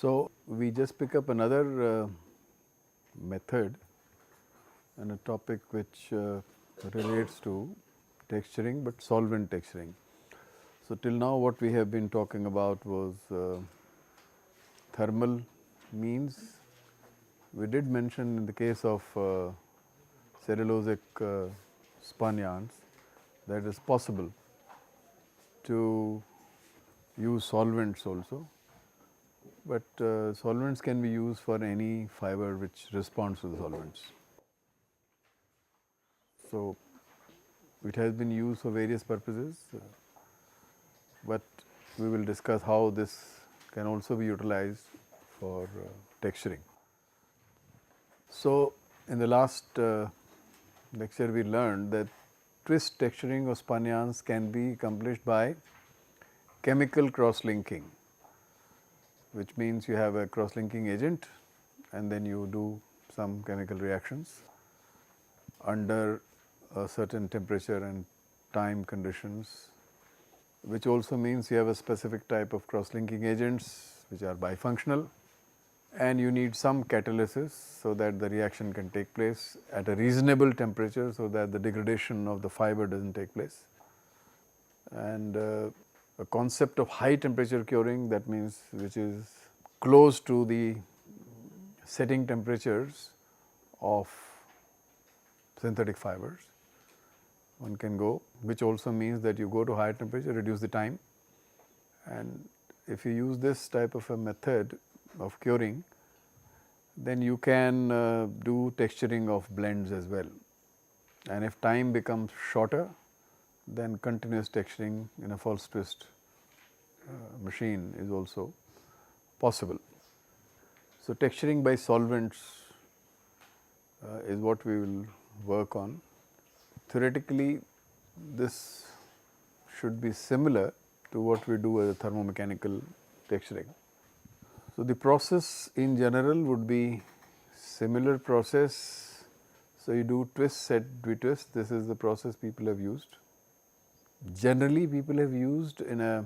So, we just pick up another method and a topic which relates to texturing, but solvent texturing. So, till now what we have been talking about was thermal means. We did mention in the case of cellulosic spun yarns that it is possible to use solvents also, but solvents can be used for any fiber which responds to the solvents. So, it has been used for various purposes, but we will discuss how this can also be utilized for texturing. So, in the last lecture we learned that twist texturing of spun yarns can be accomplished by chemical cross-linking, which means you have a cross-linking agent and then you do some chemical reactions under a certain temperature and time conditions, which also means you have a specific type of cross-linking agents which are bifunctional, and you need some catalysis so that the reaction can take place at a reasonable temperature so that the degradation of the fiber does not take place. And a concept of high temperature curing, that means which is close to the setting temperatures of synthetic fibers, one can go, which also means that you go to higher temperature, reduce the time, and if you use this type of a method of curing, then you can do texturing of blends as well. And if time becomes shorter, then continuous texturing in a false twist machine is also possible. So, texturing by solvents is what we will work on. Theoretically, this should be similar to what we do as a thermomechanical texturing. So, the process in general would be similar process. So, you do twist, set, retwist. This is the process people have used. Generally, people have used in a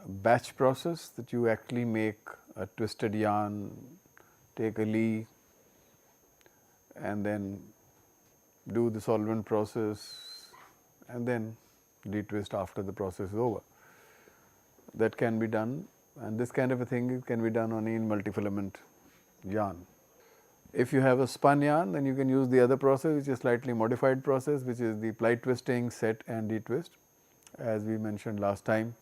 batch process that you actually make a twisted yarn, take a lee and then do the solvent process and then retwist after the process is over. That can be done, and this kind of a thing can be done on in multi-filament yarn. If you have a spun yarn, then you can use the other process, which is slightly modified process, which is the ply twisting, set and retwist. As we mentioned last time,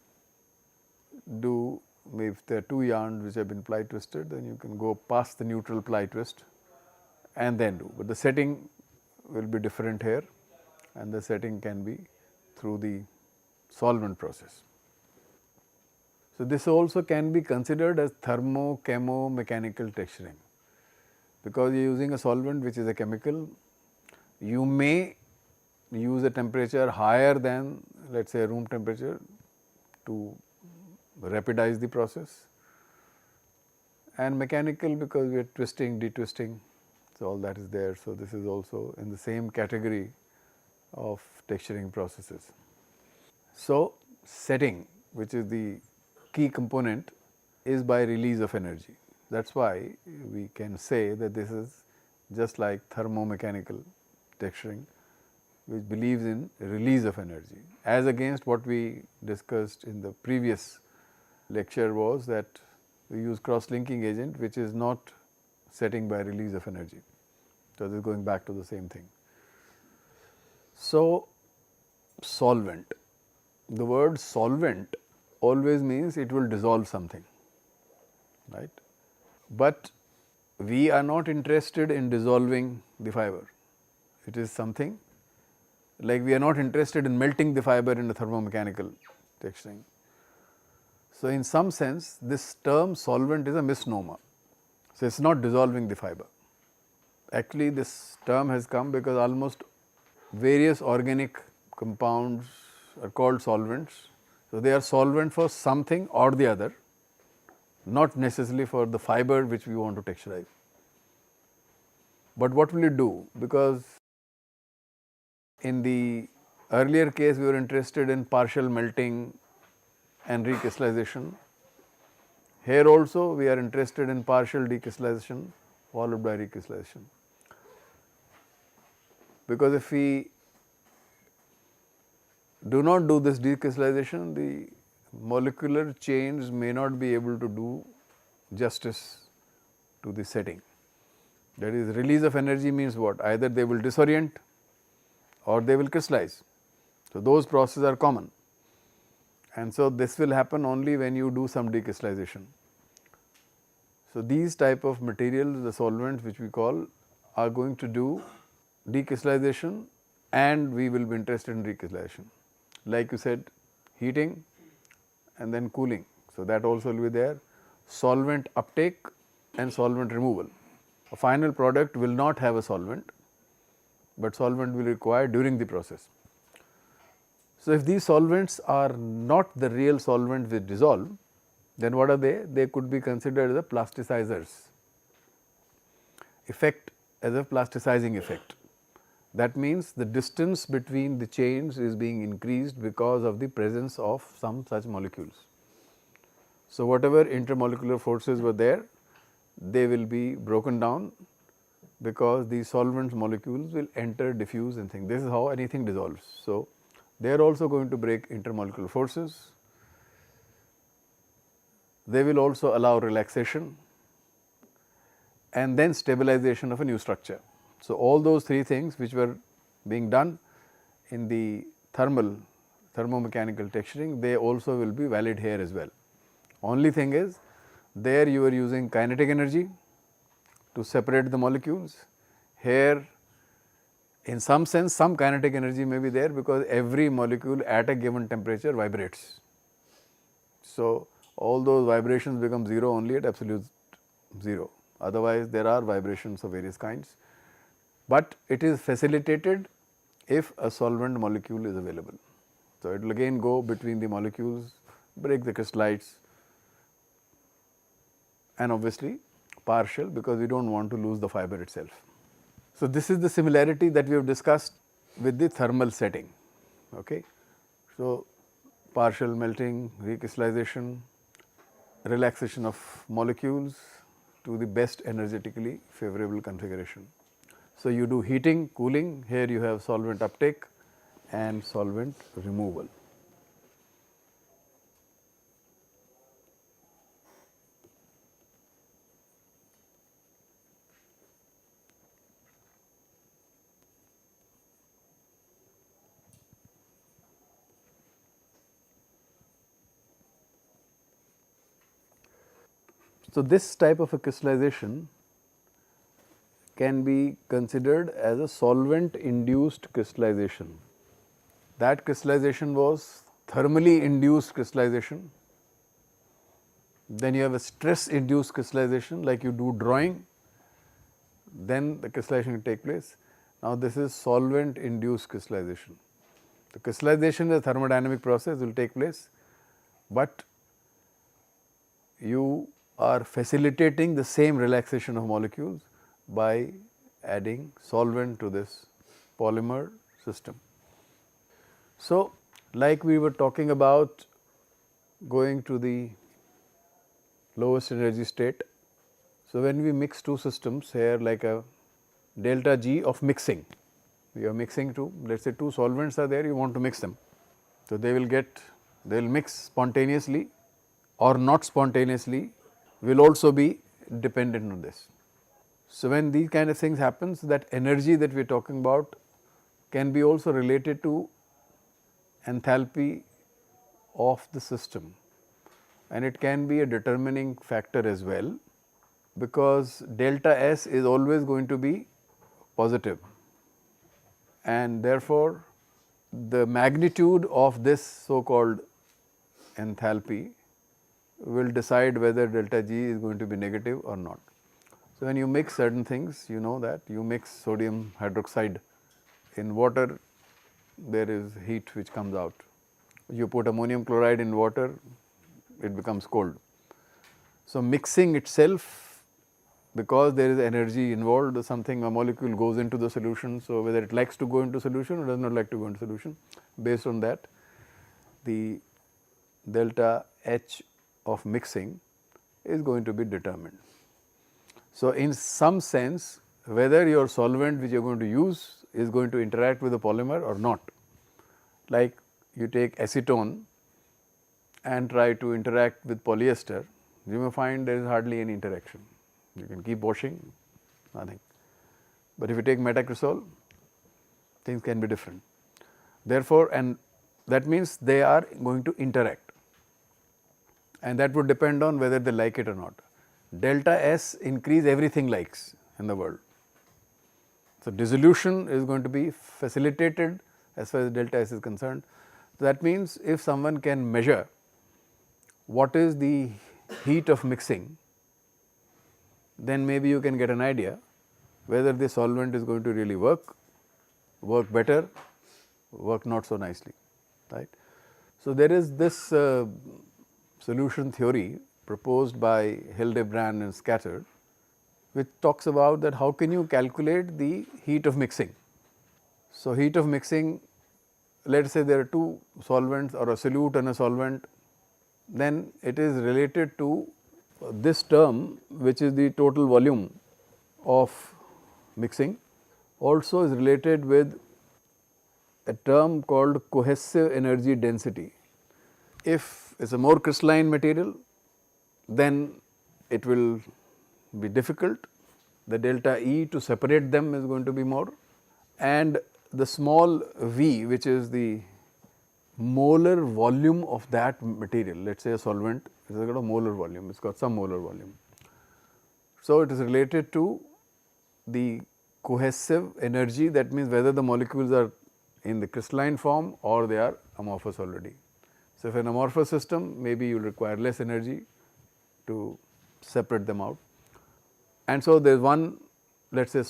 do if there are two yarns which have been ply twisted, then you can go past the neutral ply twist and then do, but the setting will be different here, and the setting can be through the solvent process. So, this also can be considered as thermo-chemo-mechanical texturing, because you are using a solvent which is a chemical. You may use a temperature higher than, let us say, room temperature to rapidize the process, and mechanical because we are twisting, detwisting. So, all that is there. So, this is also in the same category of texturing processes. So, setting, which is the key component, is by release of energy. That is why we can say that this is just like thermomechanical texturing, which believes in release of energy, as against what we discussed in the previous lecture was that we use cross-linking agent, which is not setting by release of energy. So, this is going back to the same thing. So, solvent, the word solvent always means it will dissolve something, right, but we are not interested in dissolving the fiber. It is something like we are not interested in melting the fiber in a thermomechanical texturing. So, in some sense this term solvent is a misnomer. So, it is not dissolving the fiber. Actually, this term has come because almost various organic compounds are called solvents. So, they are solvent for something or the other, not necessarily for the fiber which we want to texturize. But what will you do? Because in the earlier case we were interested in partial melting and recrystallization, Here also we are interested in partial decrystallization followed by recrystallization, because if we do not do this decrystallization, the molecular chains may not be able to do justice to the setting. That is, release of energy means what? Either they will disorient or they will crystallize. So, those processes are common, and so this will happen only when you do some decrystallization. So, these type of materials, the solvents which we call, are going to do decrystallization, and we will be interested in recrystallization. Like you said, heating and then cooling. So, that also will be there. Solvent uptake and solvent removal. A final product will not have a solvent, but solvent will be required during the process. So, if these solvents are not the real solvents which dissolve, then what are they? They could be considered as a plasticizers, effect as a plasticizing effect. That means the distance between the chains is being increased because of the presence of some such molecules. So, whatever intermolecular forces were there, they will be broken down because the solvent molecules will enter, diffuse and things. This is how anything dissolves. So, they are also going to break intermolecular forces. They will also allow relaxation and then stabilization of a new structure. So, all those three things which were being done in the thermomechanical texturing, they also will be valid here as well. Only thing is, there you are using kinetic energy to separate the molecules. Here, in some sense, some kinetic energy may be there, because every molecule at a given temperature vibrates. So, all those vibrations become 0 only at absolute 0. Otherwise, there are vibrations of various kinds, but it is facilitated if a solvent molecule is available. So, it will again go between the molecules, break the crystallites, and obviously partial, because we do not want to lose the fiber itself. So, this is the similarity that we have discussed with the thermal setting. Okay. So, partial melting, recrystallization, relaxation of molecules to the best energetically favorable configuration. So, you do heating, cooling, here you have solvent uptake and solvent removal. So, this type of a crystallization can be considered as a solvent induced crystallization. That crystallization was thermally induced crystallization. Then you have a stress induced crystallization, like you do drawing, then the crystallization will take place. Now, this is solvent induced crystallization. The crystallization is a thermodynamic process, will take place, but you are facilitating the same relaxation of molecules by adding solvent to this polymer system. So, like we were talking about going to the lowest energy state. So, when we mix two systems here, like a delta G of mixing, we are mixing two, let us say two solvents are there, you want to mix them. So, they will mix spontaneously or not spontaneously, will also be dependent on this. So, when these kind of things happens, that energy that we are talking about can be also related to enthalpy of the system, and it can be a determining factor as well, because delta S is always going to be positive, and therefore, the magnitude of this so called enthalpy will decide whether delta G is going to be negative or not. So, when you mix certain things, you know that you mix sodium hydroxide in water, there is heat which comes out. You put ammonium chloride in water, it becomes cold. So, mixing itself, because there is energy involved, something, a molecule goes into the solution. So, whether it likes to go into solution or does not like to go into solution, based on that the delta H of mixing is going to be determined. So, in some sense, whether your solvent which you are going to use is going to interact with the polymer or not. Like you take acetone and try to interact with polyester, you may find there is hardly any interaction. You can keep washing, nothing. But if you take metacresol, things can be different. Therefore, and that means they are going to interact, and that would depend on whether they like it or not. Delta S increase everything likes in the world. So, dissolution is going to be facilitated as far as delta S is concerned. So, that means if someone can measure what is the heat of mixing, then maybe you can get an idea whether the solvent is going to really work better, work not so nicely, right. So, there is this solution theory proposed by Hildebrand and Scattered, which talks about that how can you calculate the heat of mixing. So, heat of mixing, let us say there are two solvents or a solute and a solvent, then it is related to this term which is the total volume of mixing, also is related with a term called cohesive energy density. If it is a more crystalline material, then it will be difficult, the delta E to separate them is going to be more, and the small v, which is the molar volume of that material, let us say a solvent is got a molar volume, it has got some molar volume. So, it is related to the cohesive energy, that means whether the molecules are in the crystalline form or they are amorphous already. So, if an amorphous system, maybe you will require less energy to separate them out, and so there is one, let us say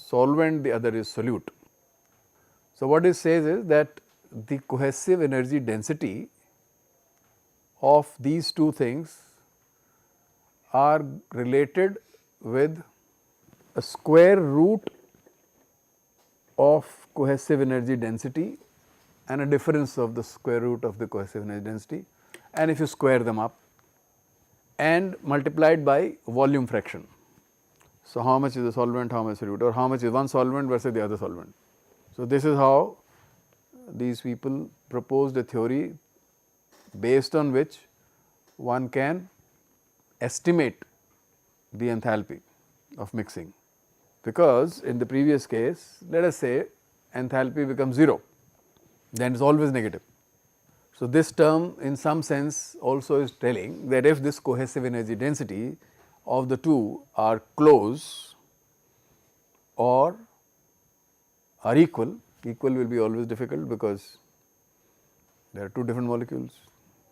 solvent, the other is solute. So, what it says is that the cohesive energy density of these two things are related with a square root of cohesive energy density and a difference of the square root of the cohesive energy density, and if you square them up and multiplied by volume fraction. So, how much is the solvent, how much solute, or how much is one solvent versus the other solvent. So, this is how these people proposed a theory based on which one can estimate the enthalpy of mixing, because in the previous case, let us say enthalpy becomes 0, then it is always negative. So, this term in some sense also is telling that if this cohesive energy density of the two are close or are equal, equal will be always difficult because there are two different molecules,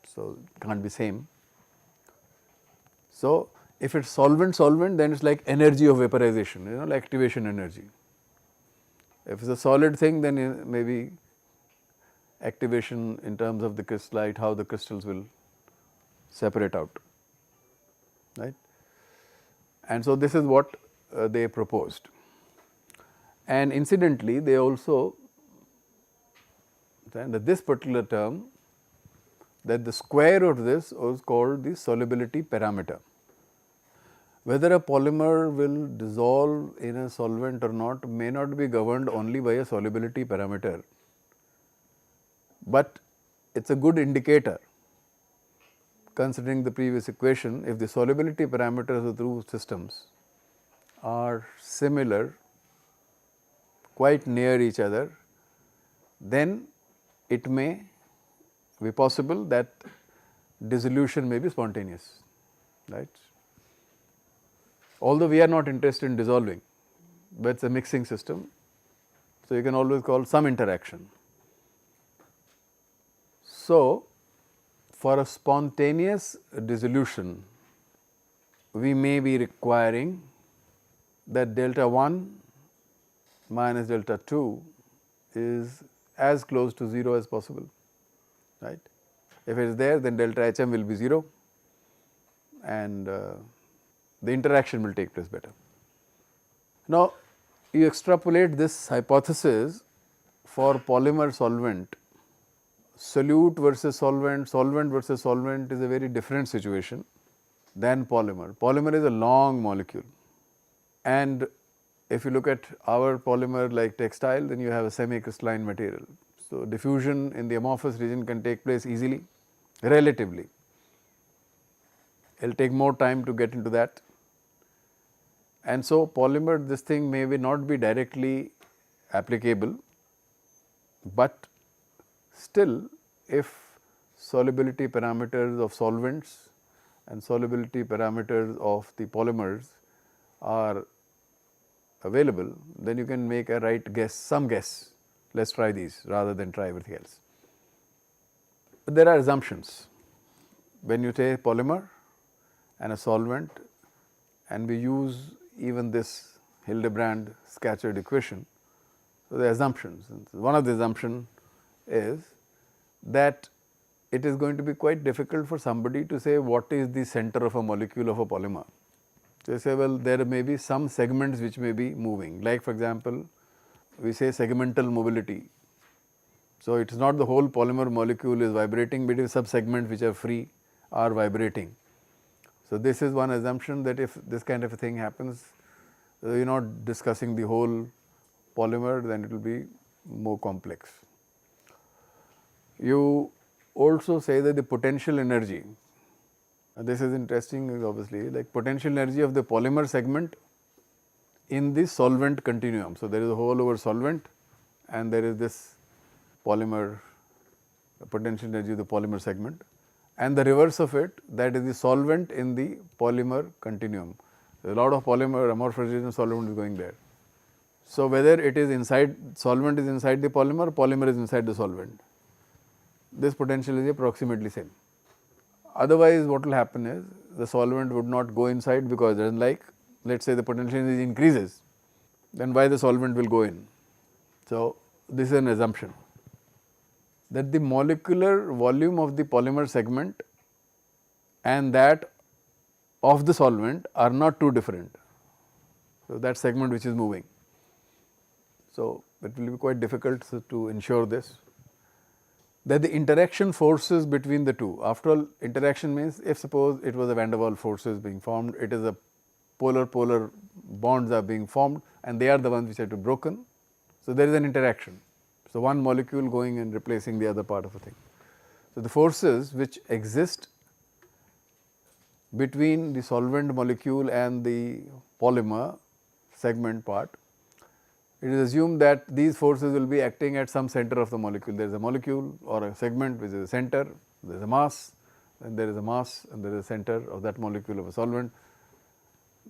so it cannot be same. So, if it is solvent, then it is like energy of vaporization, like activation energy. If it is a solid thing, then maybe activation in terms of the crystallite, how the crystals will separate out, right. And so, this is what they proposed, and incidentally they also said that this particular term, that the square root of this was called the solubility parameter. Whether a polymer will dissolve in a solvent or not may not be governed only by a solubility parameter, but it is a good indicator considering the previous equation. If the solubility parameters of the two systems are similar, quite near each other, then it may be possible that dissolution may be spontaneous, right. Although we are not interested in dissolving, but it is a mixing system, so you can always call some interaction. So, for a spontaneous dissolution, we may be requiring that delta 1 minus delta 2 is as close to 0 as possible, right. If it is there, then delta Hm will be 0 and the interaction will take place better. Now, you extrapolate this hypothesis for polymer solvent, solute versus solvent, solvent versus solvent is a very different situation, than polymer. Polymer is a long molecule, and if you look at our polymer like textile, then you have a semi-crystalline material. So, diffusion in the amorphous region can take place easily, relatively. It will take more time to get into that. And so, polymer, this thing may not be directly applicable, but still if solubility parameters of solvents and solubility parameters of the polymers are available, then you can make a right guess, some guess. Let us try these rather than try everything else. But there are assumptions. When you take polymer and a solvent, and we use even this Hildebrand Scatcherd equation, so the assumptions. One of the assumptions is that it is going to be quite difficult for somebody to say what is the center of a molecule of a polymer. They say, well, there may be some segments which may be moving, like for example, we say segmental mobility. So, it is not the whole polymer molecule is vibrating, but if sub-segments which are free are vibrating. So, this is one assumption, that if this kind of a thing happens, you are not discussing the whole polymer, then it will be more complex. You also say that the potential energy, this is interesting, obviously, like potential energy of the polymer segment in the solvent continuum. So, there is a whole over solvent and there is this polymer potential energy of the polymer segment, and the reverse of it, that is the solvent in the polymer continuum. There is a lot of polymer amorphous region solvent is going there. So, whether it is inside solvent is inside the polymer, polymer is inside the solvent, this potential is approximately same. Otherwise, what will happen is the solvent would not go inside, because there is, like, let us say the potential energy increases, then why the solvent will go in. So, this is an assumption that the molecular volume of the polymer segment and that of the solvent are not too different. So, that segment which is moving. So, it will be quite difficult to ensure this, that the interaction forces between the two. After all, interaction means, if suppose it was a van der Waals forces being formed, it is a polar bonds are being formed and they are the ones which are to be broken. So, there is an interaction. So, one molecule going and replacing the other part of a thing. So, the forces which exist between the solvent molecule and the polymer segment part, it is assumed that these forces will be acting at some center of the molecule. There is a molecule or a segment which is a center, there is a mass, and there is a mass and there is a center of that molecule of a solvent.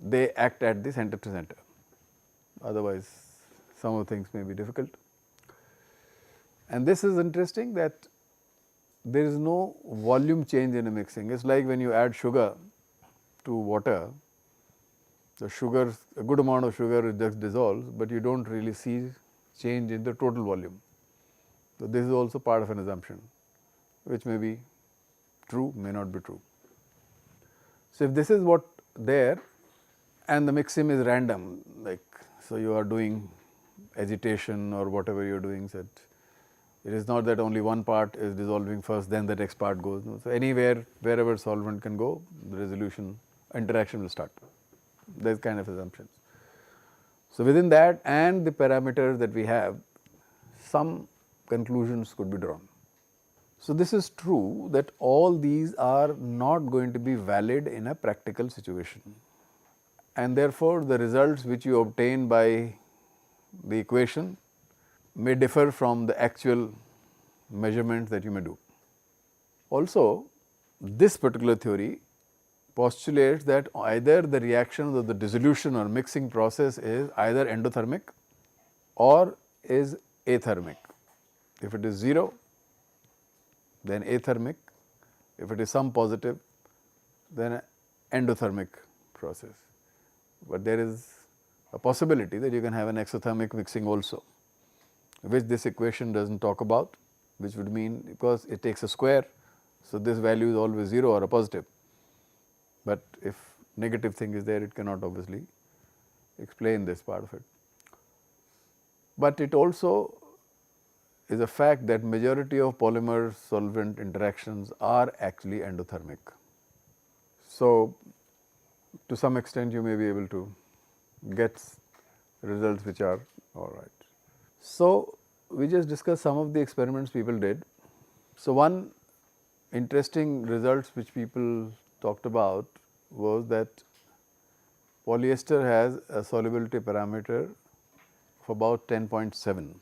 They act at the center to center, otherwise some of the things may be difficult. And this is interesting, that there is no volume change in a mixing. It is like when you add sugar to water, the sugar, a good amount of sugar just dissolves, but you do not really see change in the total volume. So, this is also part of an assumption, which may be true, may not be true. So, if this is what there and the mixing is random, like, so you are doing agitation or whatever you are doing, said it is not that only one part is dissolving first, then the next part goes. No. So, anywhere, wherever solvent can go, the resolution interaction will start. There is kind of assumptions. So, within that and the parameters that we have, some conclusions could be drawn. So, this is true that all these are not going to be valid in a practical situation, and therefore, the results which you obtain by the equation may differ from the actual measurements that you may do. Also, this particular theory postulates that either the reactions of the dissolution or mixing process is either endothermic or is athermic. If it is 0, then athermic. If it is some positive, then endothermic process. But there is a possibility that you can have an exothermic mixing also, which this equation does not talk about, which would mean, because it takes a square. So, this value is always 0 or a positive, but if negative thing is there, it cannot obviously explain this part of it. But it also is a fact that majority of polymer solvent interactions are actually endothermic. So, to some extent you may be able to get results which are all right. So, we just discussed some of the experiments people did. So, one interesting results which people talked about was that polyester has a solubility parameter of about 10.7.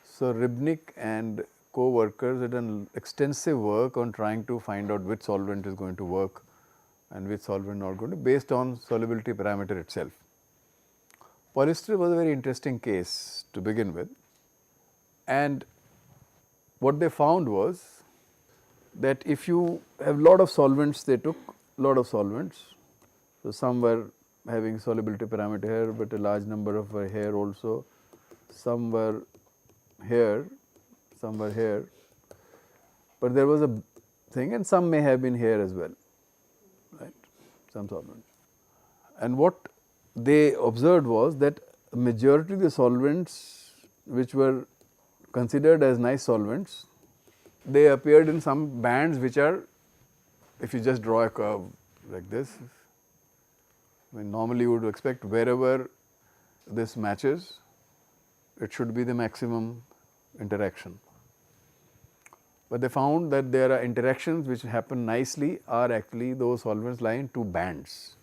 So, Ribnik and co-workers had done extensive work on trying to find out which solvent is going to work and which solvent not going to, based on solubility parameter itself. Polyester was a very interesting case to begin with, and what they found was that if you have lot of solvents, they took lot of solvents. So, some were having solubility parameter here, but a large number of were here also, some were here, some were here, but there was a thing, and some may have been here as well, right, some solvents. And what they observed was that majority of the solvents which were considered as nice solvents, they appeared in some bands which are, if you just draw a curve like this, I mean normally you would expect wherever this matches, it should be the maximum interaction. But they found that there are interactions which happen nicely are actually those solvents lie in two bands.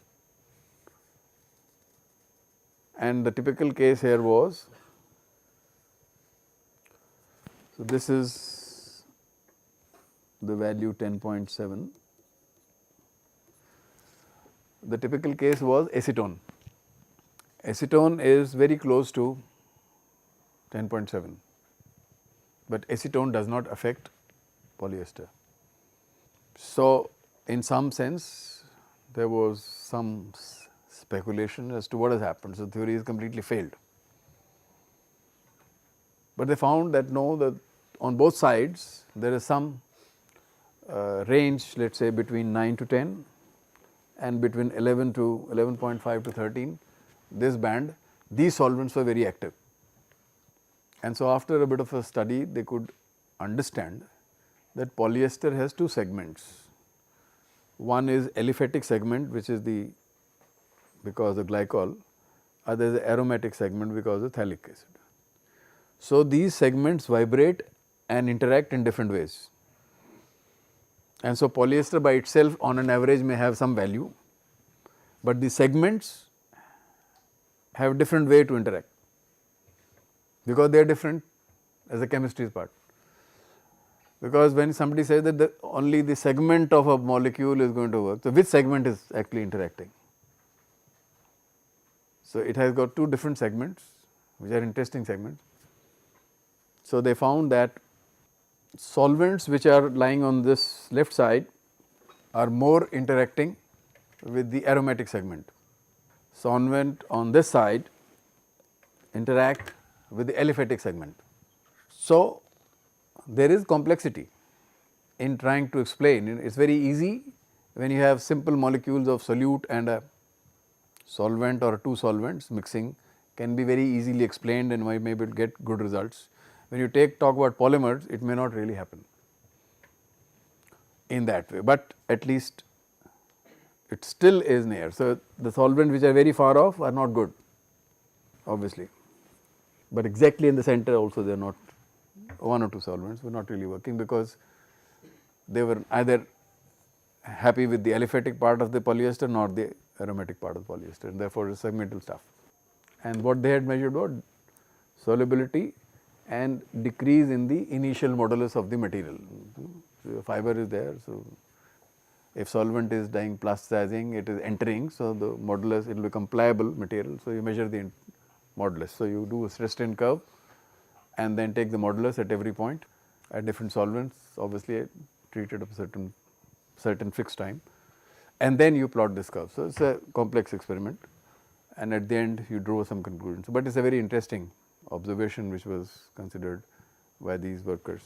And the typical case here was, so this is the value 10.7. The typical case was acetone. Acetone is very close to 10.7, but acetone does not affect polyester. So, in some sense there was some speculation as to what has happened. So, theory is completely failed. But they found that no, that on both sides there is some range, let us say between 9 to 10 and between 11 to 11.5 to 13, this band, these solvents were very active. And so, after a bit of a study, they could understand that polyester has two segments. One is aliphatic segment, which is the because of glycol, other is the aromatic segment because of phthalic acid. So, these segments vibrate and interact in different ways, and so polyester by itself on an average may have some value, but the segments have different way to interact because they are different as a chemistry part. Because when somebody says that only the segment of a molecule is going to work, so which segment is actually interacting? So, it has got two different segments which are interesting segments. So, they found that solvents which are lying on this left side are more interacting with the aromatic segment. Solvent on this side interact with the aliphatic segment. So, there is complexity in trying to explain. It is very easy when you have simple molecules of solute and a solvent or two solvents mixing can be very easily explained and may be able to get good results. When you talk about polymers, it may not really happen in that way, but at least it still is near. So, the solvents which are very far off are not good obviously, but exactly in the center also they are not, one or two solvents were not really working because they were either happy with the aliphatic part of the polyester nor the aromatic part of the polyester, and therefore, it is segmental stuff. And what they had measured was solubility and decrease in the initial modulus of the material. So, fiber is there. So, if solvent is dying plasticizing, it is entering. So, the modulus it will become pliable material. So, you measure the modulus. So, you do a stress strain curve and then take the modulus at every point at different solvents, obviously treated at a certain fixed time, and then you plot this curve. So, it is a complex experiment, and at the end you draw some conclusions, but it is a very interesting observation which was considered by these workers.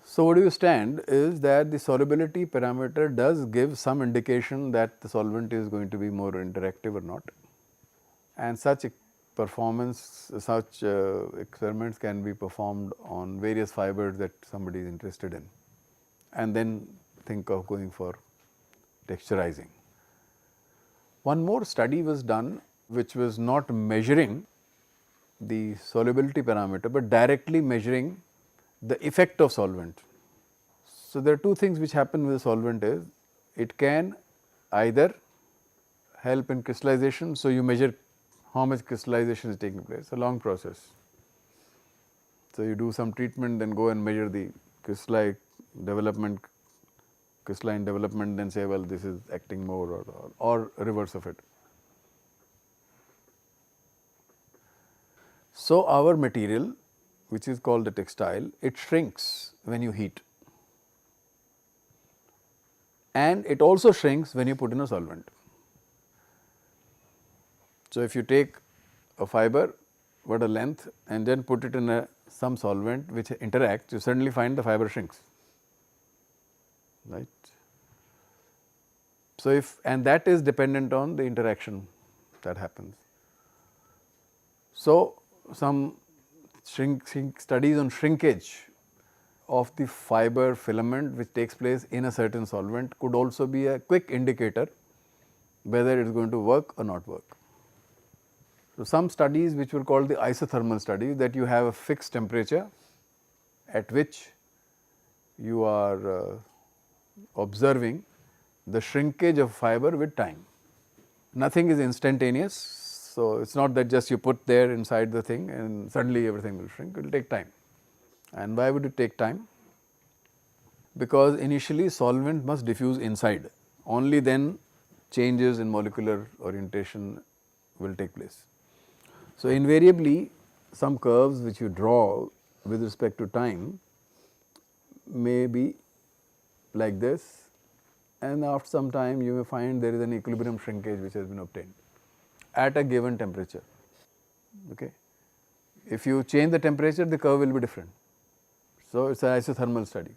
So, what do you stand is that the solubility parameter does give some indication that the solvent is going to be more interactive or not, and such performance, such experiments can be performed on various fibers that somebody is interested in, and then think of going for texturizing. One more study was done which was not measuring the solubility parameter, but directly measuring the effect of solvent. So, there are two things which happen with a solvent is it can either help in crystallization. So, you measure how much crystallization is taking place, a long process. So, you do some treatment, then go and measure the crystalline development, then say, well, this is acting more, or reverse of it. So, our material, which is called the textile, it shrinks when you heat, and it also shrinks when you put in a solvent. So, if you take a fiber, what a length, and then put it in some solvent which interacts, you suddenly find the fiber shrinks, right. So, and that is dependent on the interaction that happens. So, some studies on shrinkage of the fiber filament which takes place in a certain solvent could also be a quick indicator whether it is going to work or not work. So, some studies which were called the isothermal studies, that you have a fixed temperature at which you are observing the shrinkage of fiber with time. Nothing is instantaneous. So, it is not that just you put there inside the thing and suddenly everything will shrink, it will take time. And why would it take time? Because initially solvent must diffuse inside, only then changes in molecular orientation will take place. So, invariably some curves which you draw with respect to time may be like this, and after some time you may find there is an equilibrium shrinkage which has been obtained at a given temperature. Okay. If you change the temperature, the curve will be different. So, it is an isothermal study.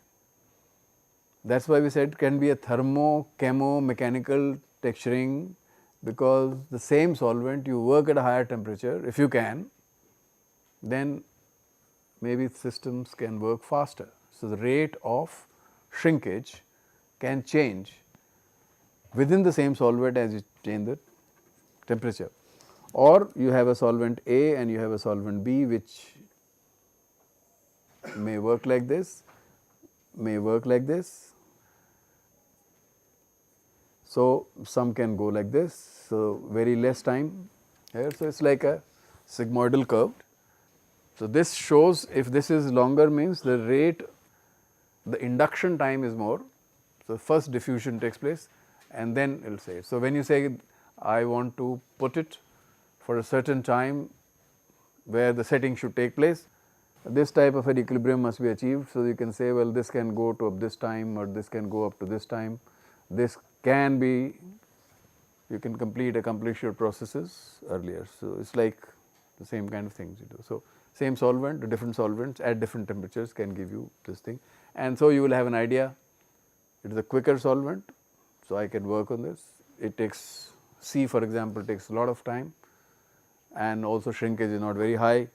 That is why we said it can be a thermo-chemo-mechanical texturing, because the same solvent you work at a higher temperature, if you can, then maybe systems can work faster. So, the rate of shrinkage can change within the same solvent as you change the temperature. Or you have a solvent A and you have a solvent B which may work like this, may work like this. So, some can go like this. So, very less time here. So, it is like a sigmoidal curve. So, this shows if this is longer means the rate, the induction time is more. So, first diffusion takes place and then it will say. So, when you say I want to put it for a certain time where the setting should take place, this type of an equilibrium must be achieved. So, you can say, well, this can go to up this time or this can go up to this time. This can be, you can accomplish your processes earlier. So, it is like the same kind of things you do. So, same solvent, different solvents at different temperatures can give you this thing, and so you will have an idea. It is a quicker solvent, so I can work on this. It takes C, for example, takes a lot of time, and also shrinkage is not very high,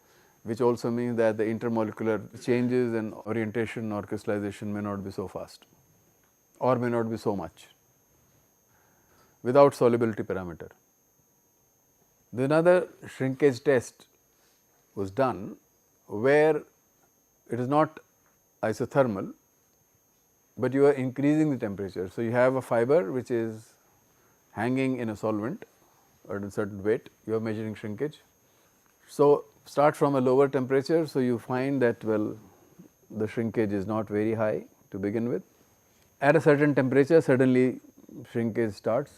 which also means that the intermolecular changes in orientation or crystallization may not be so fast or may not be so much without solubility parameter. Then another shrinkage test was done where it is not isothermal, but you are increasing the temperature. So, you have a fiber which is hanging in a solvent at a certain weight, you are measuring shrinkage. So, start from a lower temperature. So, you find that, well, the shrinkage is not very high to begin with. At a certain temperature, suddenly shrinkage starts.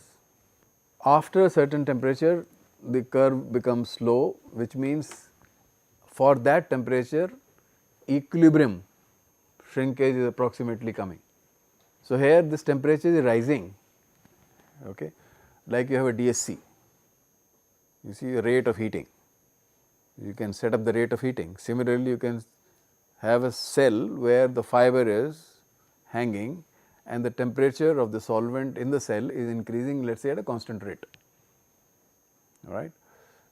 After a certain temperature, the curve becomes slow, which means for that temperature equilibrium shrinkage is approximately coming. So, here this temperature is rising, okay, like you have a DSC, you see a rate of heating, you can set up the rate of heating. Similarly, you can have a cell where the fiber is hanging and the temperature of the solvent in the cell is increasing, let us say, at a constant rate, all right.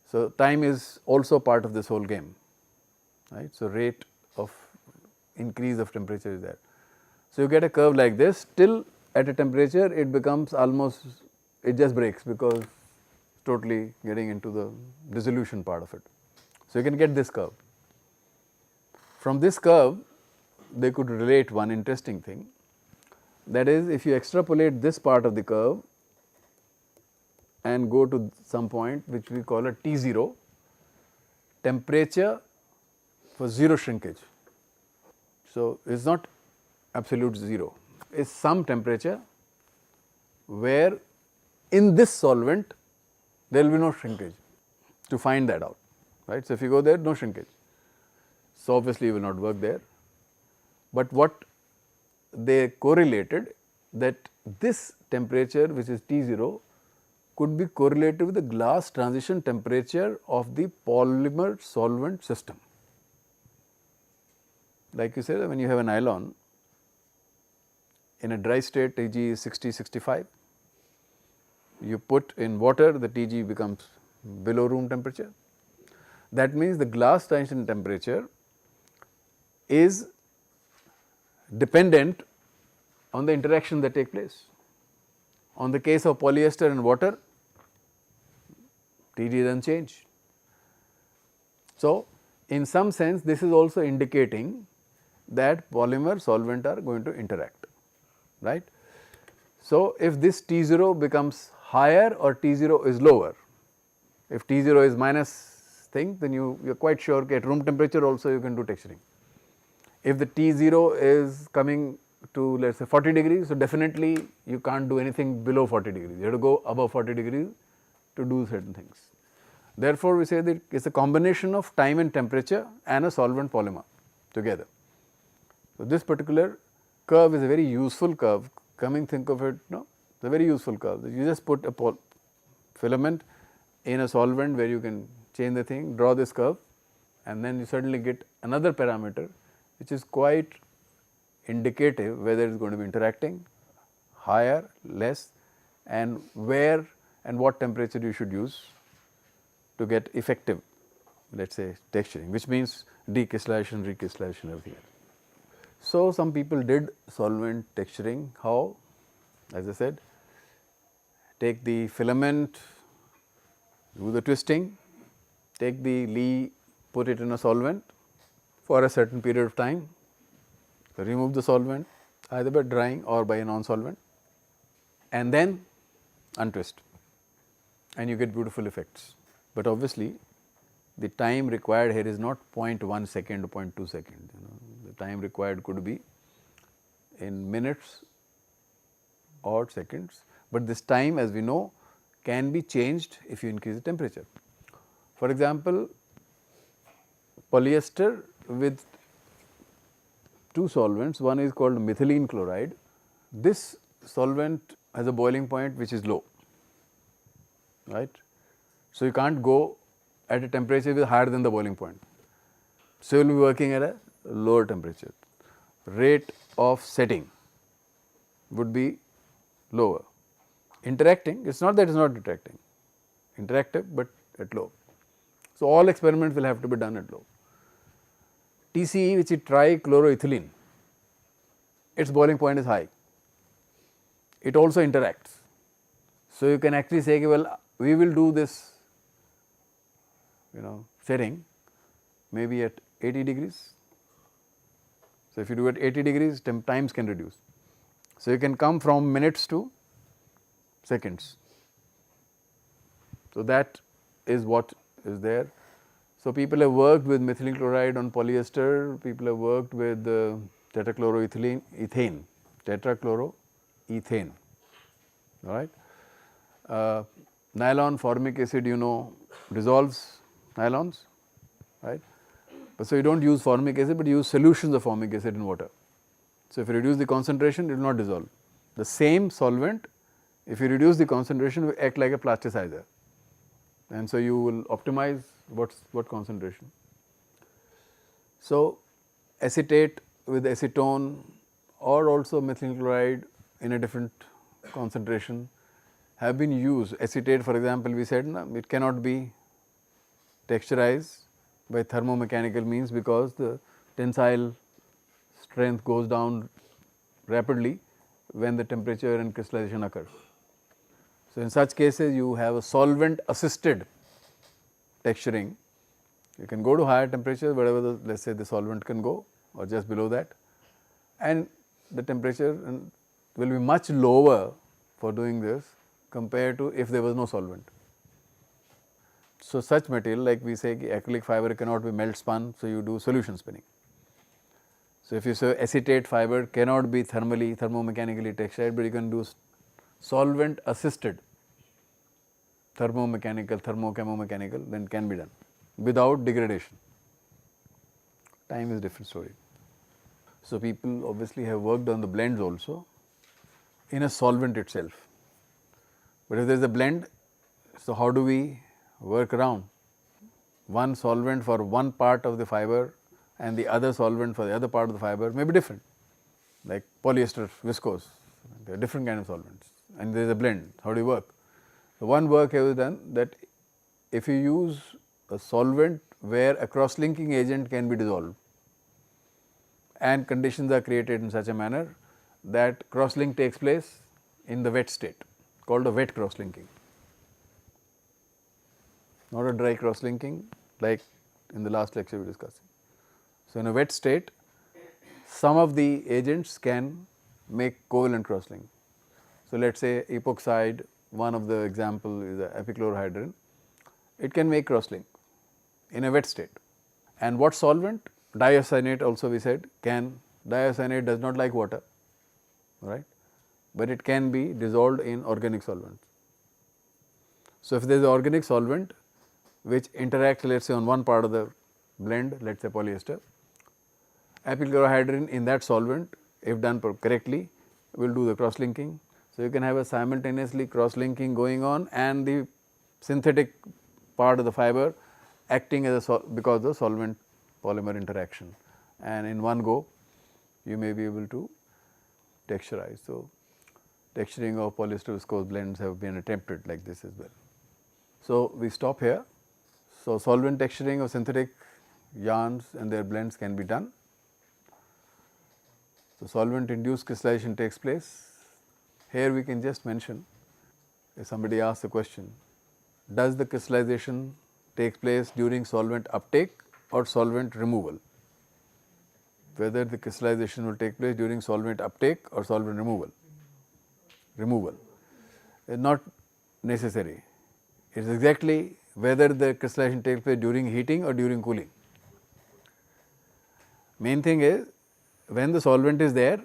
So, time is also part of this whole game, right. So, rate of increase of temperature is there. So, you get a curve like this till at a temperature it becomes almost, it just breaks because totally getting into the dissolution part of it. So, you can get this curve. From this curve, they could relate one interesting thing, that is, if you extrapolate this part of the curve and go to some point which we call a T0, temperature for 0 shrinkage. So, it is not absolute 0, it is some temperature where in this solvent there will be no shrinkage, to find that out, right. So, if you go there, no shrinkage. So, obviously, you will not work there, but what they correlated, that this temperature which is T0 could be correlated with the glass transition temperature of the polymer solvent system. Like you said, when you have a nylon, in a dry state Tg is 60, 65, you put in water, the Tg becomes below room temperature. That means the glass transition temperature is dependent on the interaction that take place. On the case of polyester and water, Tg is unchanged. So, in some sense this is also indicating that polymer solvent are going to interact, right. So, if this T0 becomes higher or T0 is lower, if T0 is minus thing, then you are quite sure at room temperature also you can do texturing. If the T0 is coming to, let us say, 40 degrees, so definitely you can't do anything below 40 degrees, you have to go above 40 degrees to do certain things. Therefore, we say that it is a combination of time and temperature and a solvent polymer together. So, this particular curve is a very useful curve, think of it, no, it is a very useful curve. You just put a filament in a solvent where you can change the thing, draw this curve, and then you suddenly get another parameter which is quite indicative whether it is going to be interacting higher, less, and where and what temperature you should use to get effective, let us say, texturing, which means decrystallization, recrystallization, everything else. So, some people did solvent texturing. How? As I said, take the filament, do the twisting, take the Lee, put it in a solvent for a certain period of time, remove the solvent either by drying or by a non-solvent, and then untwist, and you get beautiful effects. But obviously, the time required here is not 0.1 second or 0.2 second, the time required could be in minutes or seconds, but this time, as we know, can be changed if you increase the temperature. For example, polyester with two solvents, one is called methylene chloride. This solvent has a boiling point which is low, right. So, you can't go at a temperature which is higher than the boiling point. So, you will be working at a lower temperature. Rate of setting would be lower. Interacting, it is not that it is not interacting, interactive, but at low. So, all experiments will have to be done at low. TCE, which is trichloroethylene, its boiling point is high, it also interacts. So, you can actually say, well, we will do this setting maybe at 80 degrees. So, if you do at 80 degrees, times can reduce. So, you can come from minutes to seconds. So, that is what is there. So, people have worked with methylene chloride on polyester, people have worked with tetrachloroethane, all right. Nylon formic acid, dissolves nylons, right. But so, you do not use formic acid, but you use solutions of formic acid in water. So, if you reduce the concentration, it will not dissolve. The same solvent, if you reduce the concentration, will act like a plasticizer, and so you will optimize what concentration. So, acetate with acetone or also methylene chloride in a different concentration have been used. Acetate, for example, we said it cannot be texturized by thermomechanical means because the tensile strength goes down rapidly when the temperature and crystallization occurs. So, in such cases you have a solvent assisted texturing. You can go to higher temperatures, whatever the, let us say the solvent can go, or just below that, and the temperature will be much lower for doing this compared to if there was no solvent. So, such material, like we say acrylic fiber cannot be melt spun, so you do solution spinning. So, if you say acetate fiber cannot be thermomechanically textured, but you can do solvent assisted thermomechanical, then can be done without degradation. Time is different story. So, people obviously have worked on the blends also in a solvent itself. But if there is a blend, so how do we work around? One solvent for one part of the fiber and the other solvent for the other part of the fiber may be different, like polyester, viscose, there are different kind of solvents, and there is a blend. How do you work? So, one work has done that if you use a solvent where a cross-linking agent can be dissolved and conditions are created in such a manner that cross-link takes place in the wet state, called a wet cross-linking, not a dry cross-linking like in the last lecture we discussed. So, in a wet state, some of the agents can make covalent cross-link. So, let us say epoxide, one of the example is epichlorohydrin, it can make cross-link in a wet state. And what solvent? Diisocyanate also we said can, diisocyanate does not like water, right, but it can be dissolved in organic solvents. So, if there is an organic solvent which interacts, let us say on one part of the blend, let us say polyester, epichlorohydrin in that solvent, if done correctly, will do the cross linking. So, you can have a simultaneously cross linking going on and the synthetic part of the fiber acting as a because of the solvent polymer interaction, and in one go you may be able to texturize. So, texturing of polyester viscose blends have been attempted like this as well. So, we stop here. So, solvent texturing of synthetic yarns and their blends can be done. So, solvent induced crystallization takes place. Here we can just mention, if somebody asks a question, does the crystallization take place during solvent uptake or solvent removal? Whether the crystallization will take place during solvent uptake or solvent removal. Removal is not necessary. It is exactly whether the crystallization takes place during heating or during cooling. Main thing is when the solvent is there,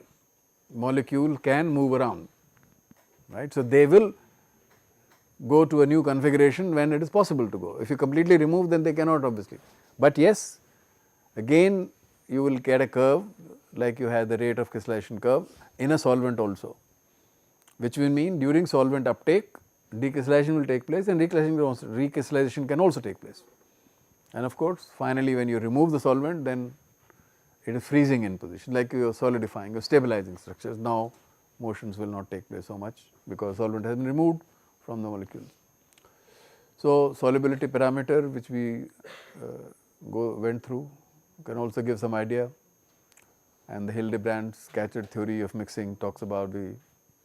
molecule can move around, right. So, they will go to a new configuration when it is possible to go. If you completely remove, then they cannot obviously, but yes, again you will get a curve like you have the rate of crystallization curve in a solvent also, which will mean during solvent uptake decrystallization will take place and recrystallization can also take place. And of course, finally when you remove the solvent, then it is freezing in position, like you are solidifying, you are stabilizing structures. Now, motions will not take place so much because solvent has been removed from the molecules. So, solubility parameter which we went through can also give some idea, and the Hildebrand's scattered theory of mixing talks about the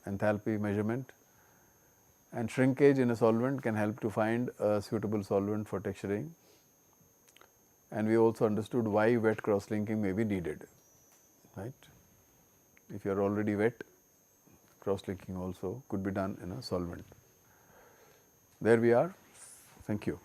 enthalpy measurement, and shrinkage in a solvent can help to find a suitable solvent for texturing. And we also understood why wet cross linking may be needed, right. If you are already wet, cross linking also could be done in a solvent. There we are. Thank you.